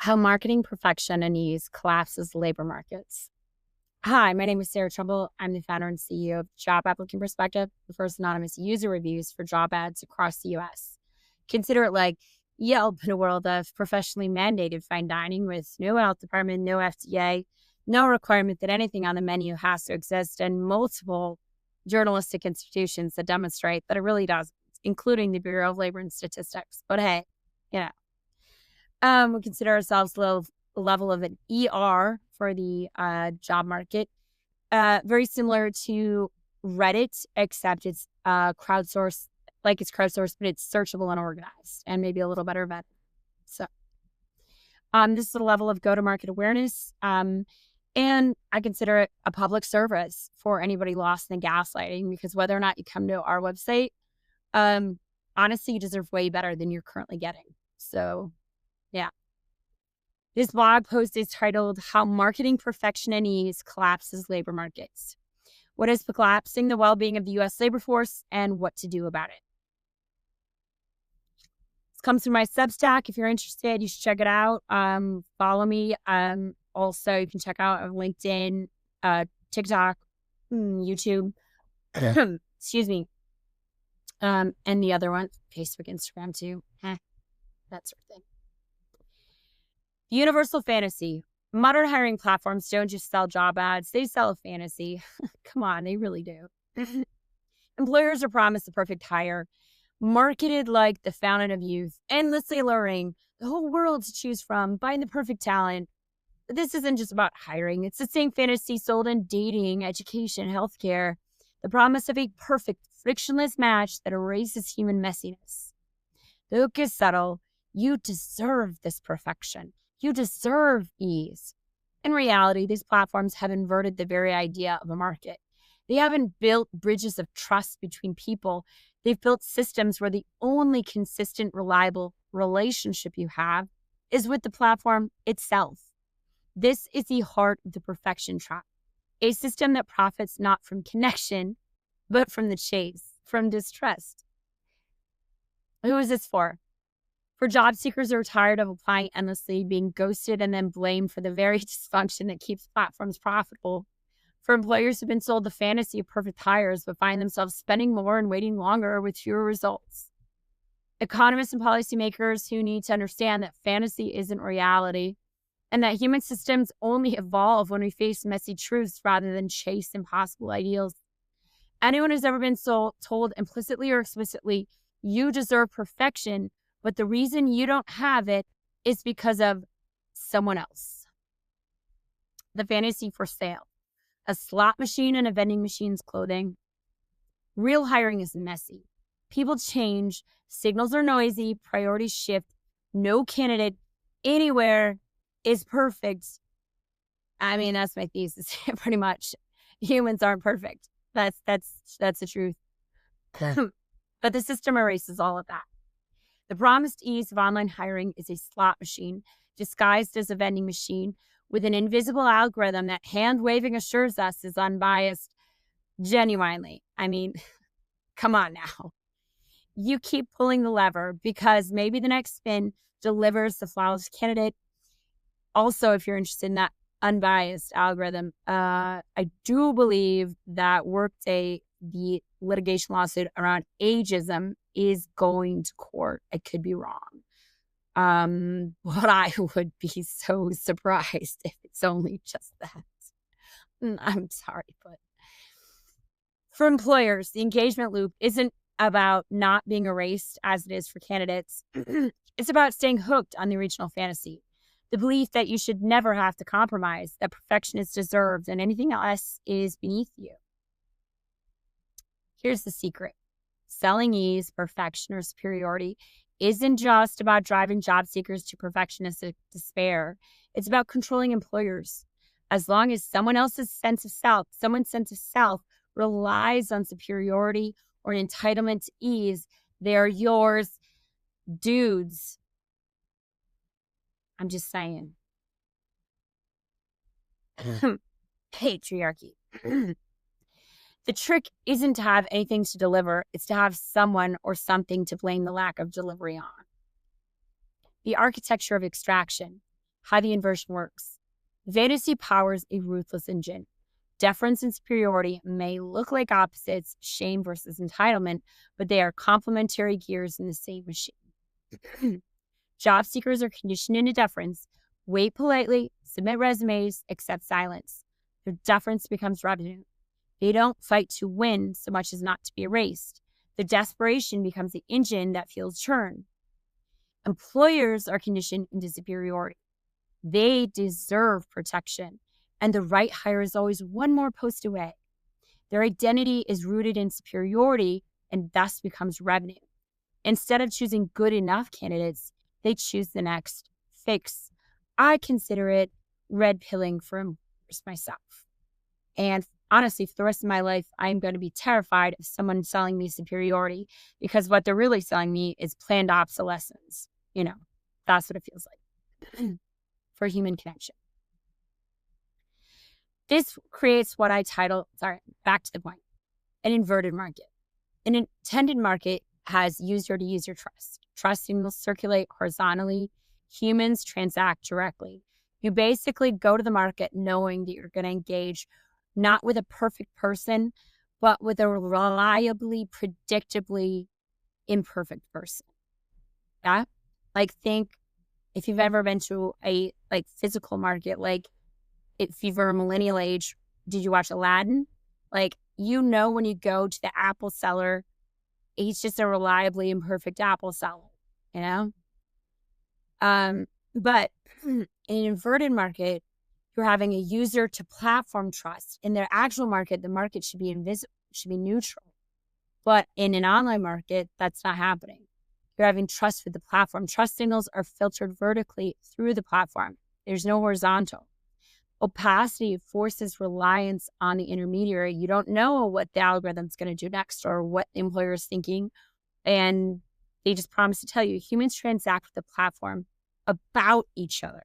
How marketing perfection and ease collapses labor markets. Hi, my name is Sarah Trumble. I'm the founder and CEO of Job Applicant Perspective, the first anonymous user reviews for job ads across the US. Consider it like Yelp in a world of professionally mandated fine dining with no health department, no FDA, no requirement that anything on the menu has to exist, and multiple journalistic institutions that demonstrate that it really does, including the Bureau of Labor and Statistics. But hey, you know. We consider ourselves level of an ER for the job market. Very similar to Reddit, except it's crowdsourced, but it's searchable and organized, and maybe a little better vetted. So, this is a level of go-to-market awareness, and I consider it a public service for anybody lost in the gaslighting, because whether or not you come to our website, honestly, you deserve way better than you're currently getting. So, yeah. This blog post is titled How Marketing Perfection and Ease Collapses Labor Markets. What is collapsing the well-being of the U.S. labor force and what to do about it? This comes through my Substack. If you're interested, you should check it out. Follow me. Also, you can check out LinkedIn, TikTok, YouTube, excuse me, and the other one, Facebook, Instagram too, that sort of thing. Universal fantasy. Modern hiring platforms don't just sell job ads, they sell a fantasy. Come on, they really do. Employers are promised the perfect hire, marketed like the fountain of youth, endlessly alluring, the whole world to choose from, find the perfect talent. But this isn't just about hiring. It's the same fantasy sold in dating, education, healthcare. The promise of a perfect, frictionless match that erases human messiness. The hook is subtle. You deserve this perfection. You deserve ease. In reality, these platforms have inverted the very idea of a market. They haven't built bridges of trust between people. They've built systems where the only consistent, reliable relationship you have is with the platform itself. This is the heart of the perfection trap. A system that profits not from connection, but from the chase, from distrust. Who is this for? For job seekers who are tired of applying endlessly, being ghosted, and then blamed for the very dysfunction that keeps platforms profitable. For employers who've been sold the fantasy of perfect hires, but find themselves spending more and waiting longer with fewer results. Economists and policymakers who need to understand that fantasy isn't reality, and that human systems only evolve when we face messy truths rather than chase impossible ideals. Anyone who's ever been told implicitly or explicitly, you deserve perfection, but the reason you don't have it is because of someone else. The fantasy for sale. A slot machine and a vending machine's clothing. Real hiring is messy. People change, signals are noisy, priorities shift. No candidate anywhere is perfect. I mean, that's my thesis. Pretty much. Humans aren't perfect. That's the truth. But the system erases all of that. The promised ease of online hiring is a slot machine disguised as a vending machine with an invisible algorithm that hand-waving assures us is unbiased. Genuinely. I mean, come on now. You keep pulling the lever because maybe the next spin delivers the flawless candidate. Also, if you're interested in that unbiased algorithm, I do believe that Workday, the litigation lawsuit around ageism, is going to court. I could be wrong. But I would be so surprised if it's only just that. I'm sorry, but for employers, the engagement loop isn't about not being erased as it is for candidates. It's about staying hooked on the original fantasy. The belief that you should never have to compromise, that perfection is deserved and anything else is beneath you. Here's the secret. Selling ease, perfection, or superiority isn't just about driving job seekers to perfectionistic despair. It's about controlling employers. As long as someone's sense of self relies on superiority or entitlement to ease, they're yours. Dudes. I'm just saying. Patriarchy. The trick isn't to have anything to deliver. It's to have someone or something to blame the lack of delivery on. The architecture of extraction. how the inversion works. Fantasy powers a ruthless engine. Deference and superiority may look like opposites, shame versus entitlement, but they are complementary gears in the same machine. Job seekers are conditioned into deference. Wait politely, submit resumes, accept silence. Their deference becomes revenue. They don't fight to win so much as not to be erased. The desperation becomes the engine that fuels churn. Employers are conditioned into superiority. They deserve protection, and the right hire is always one more post away. Their identity is rooted in superiority and thus becomes revenue. Instead of choosing good enough candidates, they choose the next fix. I consider it red pilling for employers myself. And honestly, for the rest of my life, I'm going to be terrified of someone selling me superiority, because what they're really selling me is planned obsolescence. That's what it feels like for human connection. This creates what I title, back to the point, an inverted market. An intended market has user-to-user trust. Trust signals circulate horizontally. Humans transact directly. You basically go to the market knowing that you're going to engage not with a perfect person, but with a reliably, predictably imperfect person. Yeah? Think if you've ever been to a physical market, if you're a millennial age, did you watch Aladdin? When you go to the apple seller, he's just a reliably imperfect apple seller, But in an inverted market, you're having a user to platform trust. In their actual market, the market should be neutral. But in an online market, that's not happening. You're having trust with the platform. Trust signals are filtered vertically through the platform. There's no horizontal. Opacity forces reliance on the intermediary. You don't know what the algorithm's going to do next or what the employer is thinking. And they just promise to tell you. Humans transact with the platform about each other.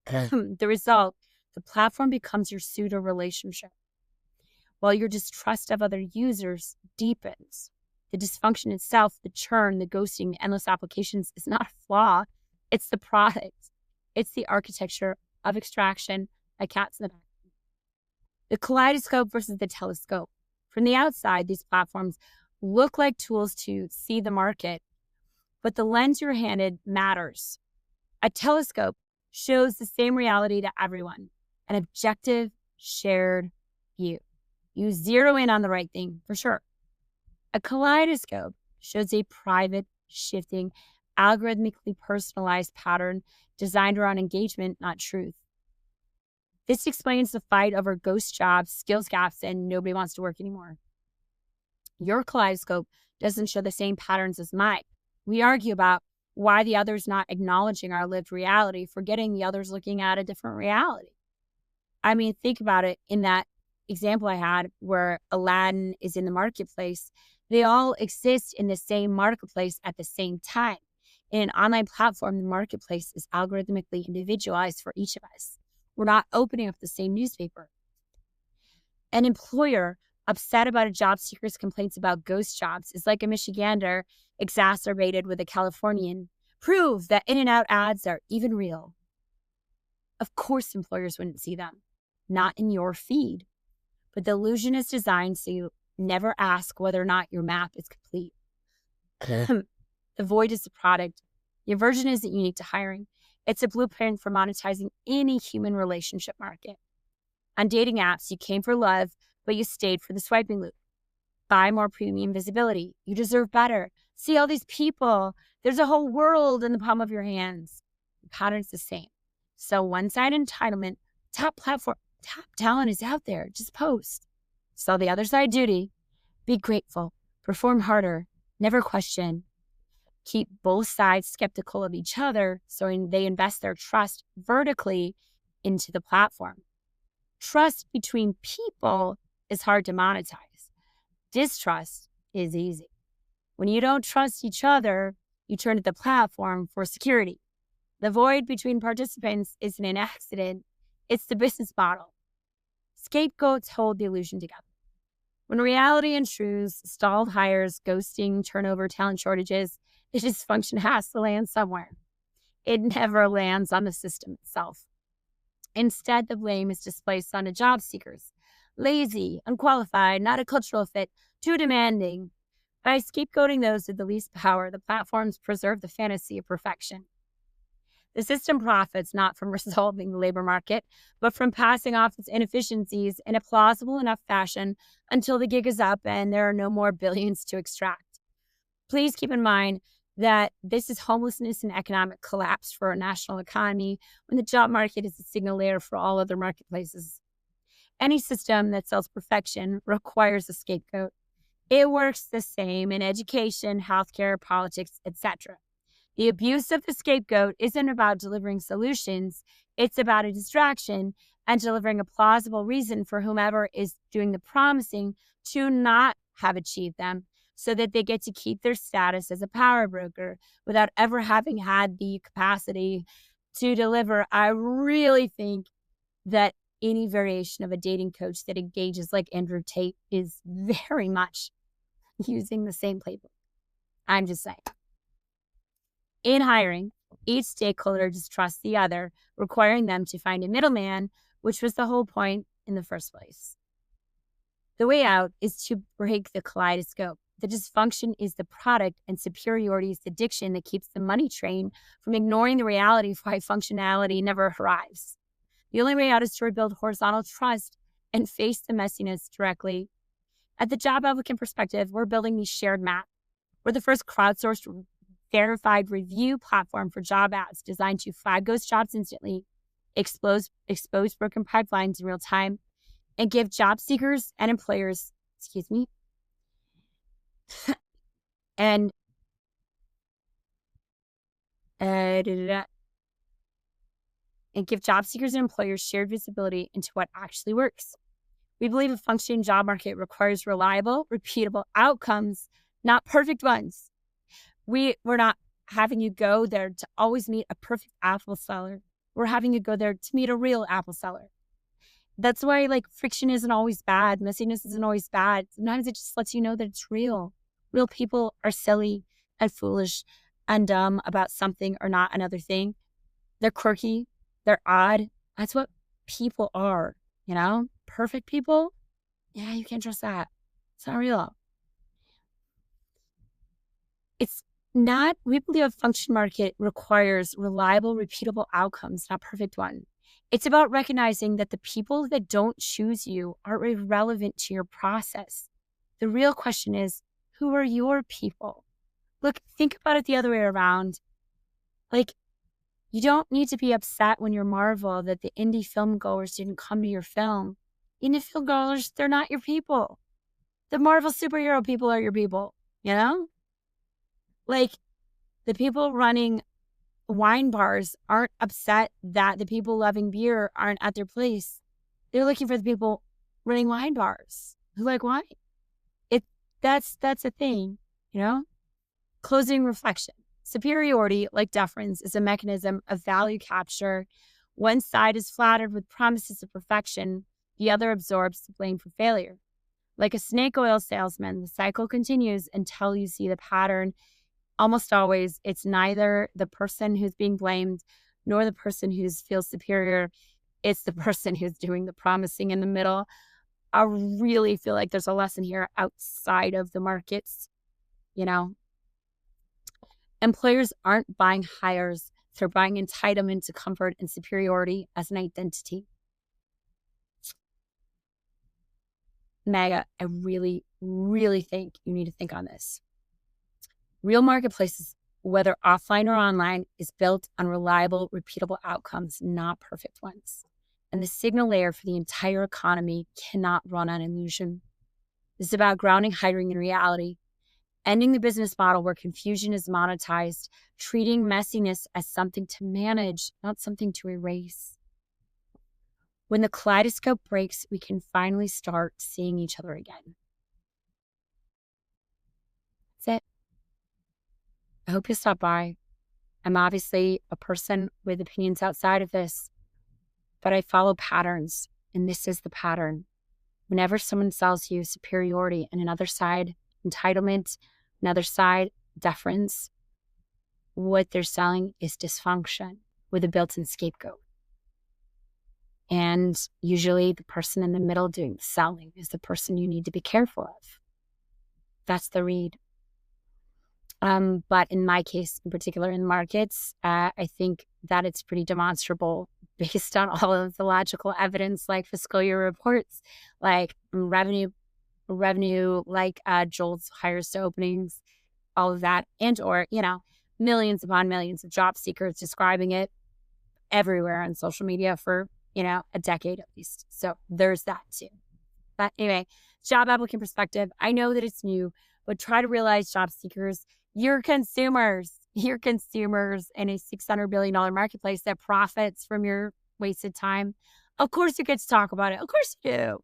The result, the platform becomes your pseudo relationship, while your distrust of other users deepens. The dysfunction itself, the churn, the ghosting, the endless applications is not a flaw. It's the product. It's the architecture of extraction, like cats in the back. The kaleidoscope versus the telescope. From the outside, these platforms look like tools to see the market, but the lens you're handed matters. A telescope shows the same reality to everyone, an objective, shared view. You zero in on the right thing, for sure. A kaleidoscope shows a private, shifting, algorithmically personalized pattern designed around engagement, not truth. This explains the fight over ghost jobs, skills gaps, and nobody wants to work anymore. Your kaleidoscope doesn't show the same patterns as mine. We argue about why the other's not acknowledging our lived reality, forgetting the other's looking at a different reality. I mean, think about it. In that example I had where Aladdin is in the marketplace, they all exist in the same marketplace at the same time. In an online platform, the marketplace is algorithmically individualized for each of us. We're not opening up the same newspaper. An employer upset about a job seeker's complaints about ghost jobs is like a Michigander exacerbated with a Californian. Prove that In-N-Out ads are even real. Of course, employers wouldn't see them. Not in your feed. But the illusion is designed so you never ask whether or not your map is complete. The void is the product. Your version isn't unique to hiring. It's a blueprint for monetizing any human relationship market. On dating apps, you came for love, but you stayed for the swiping loop. Buy more premium visibility. You deserve better. See all these people. There's a whole world in the palm of your hands. The pattern's the same. So one-side entitlement, top talent is out there. Just post. So the other side duty, be grateful, perform harder, never question. Keep both sides skeptical of each other so they invest their trust vertically into the platform. Trust between people is hard to monetize. Distrust is easy. When you don't trust each other, you turn to the platform for security. The void between participants isn't an accident. It's the business model. Scapegoats hold the illusion together. When reality intrudes, stalled hires, ghosting, turnover, talent shortages, the dysfunction has to land somewhere. it never lands on the system itself. Instead, the blame is displaced onto job seekers. Lazy, unqualified, not a cultural fit, too demanding. By scapegoating those with the least power, the platforms preserve the fantasy of perfection. The system profits not from resolving the labor market, but from passing off its inefficiencies in a plausible enough fashion until the gig is up and there are no more billions to extract. Please keep in mind that this is homelessness and economic collapse for our national economy when the job market is a signal layer for all other marketplaces. Any system that sells perfection requires a scapegoat. It works the same in education, healthcare, politics, etc. The abuse of the scapegoat isn't about delivering solutions. It's about a distraction and delivering a plausible reason for whomever is doing the promising to not have achieved them so that they get to keep their status as a power broker without ever having had the capacity to deliver. I really think that any variation of a dating coach that engages like Andrew Tate is very much using the same playbook. I'm just saying. In hiring, each stakeholder distrusts the other, requiring them to find a middleman, which was the whole point in the first place. The way out is to break the kaleidoscope. The dysfunction is the product, and superiority is the diction that keeps the money train from ignoring the reality of why functionality never arrives. The only way out is to rebuild horizontal trust and face the messiness directly. At the job applicant perspective, we're building these shared maps. We're the first crowdsourced, verified review platform for job ads designed to flag ghost jobs instantly, expose broken pipelines in real time, and give job seekers and employers, and give job seekers and employers shared visibility into what actually works. We believe a functioning job market requires reliable, repeatable outcomes, not perfect ones. We're not having you go there to always meet a perfect apple seller. We're having you go there to meet a real apple seller. That's why friction isn't always bad. Messiness isn't always bad. Sometimes it just lets you know that it's real. Real people are silly and foolish and dumb about something or not another thing. They're quirky. They're odd. That's what people are, Perfect people? Yeah, you can't trust that. It's not real. We believe a function market requires reliable, repeatable outcomes, not perfect ones. It's about recognizing that the people that don't choose you are irrelevant to your process. The real question is, who are your people? Look, think about it the other way around. You don't need to be upset when you're Marvel that the indie film goers didn't come to your film. Indie film goers, they're not your people. The Marvel superhero people are your people, The people running wine bars aren't upset that the people loving beer aren't at their place. They're looking for the people running wine bars who like wine. That's a thing, Closing reflection. Superiority, like deference, is a mechanism of value capture. One side is flattered with promises of perfection. The other absorbs the blame for failure. Like a snake oil salesman, the cycle continues until you see the pattern. Almost always, it's neither the person who's being blamed nor the person who feels superior. It's the person who's doing the promising in the middle. I really feel like there's a lesson here outside of the markets, Employers aren't buying hires. They're buying entitlement to comfort and superiority as an identity. Mega, I really, really think you need to think on this. Real marketplaces, whether offline or online, is built on reliable, repeatable outcomes, not perfect ones. And the signal layer for the entire economy cannot run on illusion. This is about grounding hiring in reality, ending the business model where confusion is monetized, treating messiness as something to manage, not something to erase. When the kaleidoscope breaks, we can finally start seeing each other again. That's it. I hope you stop by. I'm obviously a person with opinions outside of this, but I follow patterns, and this is the pattern. Whenever someone sells you superiority and another side entitlement, another side deference, what they're selling is dysfunction with a built-in scapegoat. And usually the person in the middle doing the selling is the person you need to be careful of. That's the read. But in my case, in particular in markets, I think that it's pretty demonstrable based on all of the logical evidence, like fiscal year reports, like revenue, like Joel's highest openings, all of that, and or, millions upon millions of job seekers describing it everywhere on social media for, a decade at least. So there's that too. But anyway, job applicant perspective. I know that it's new, but try to realize, job seekers, you're consumers. You're consumers in a $600 billion marketplace that profits from your wasted time. Of course you get to talk about it. Of course you do.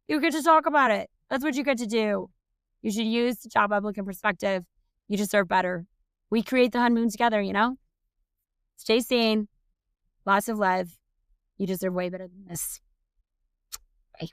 You get to talk about it. That's what you get to do. You should use the job applicant perspective. You deserve better. We create the honeymoon together, Stay sane. Lots of love. You deserve way better than this. Bye.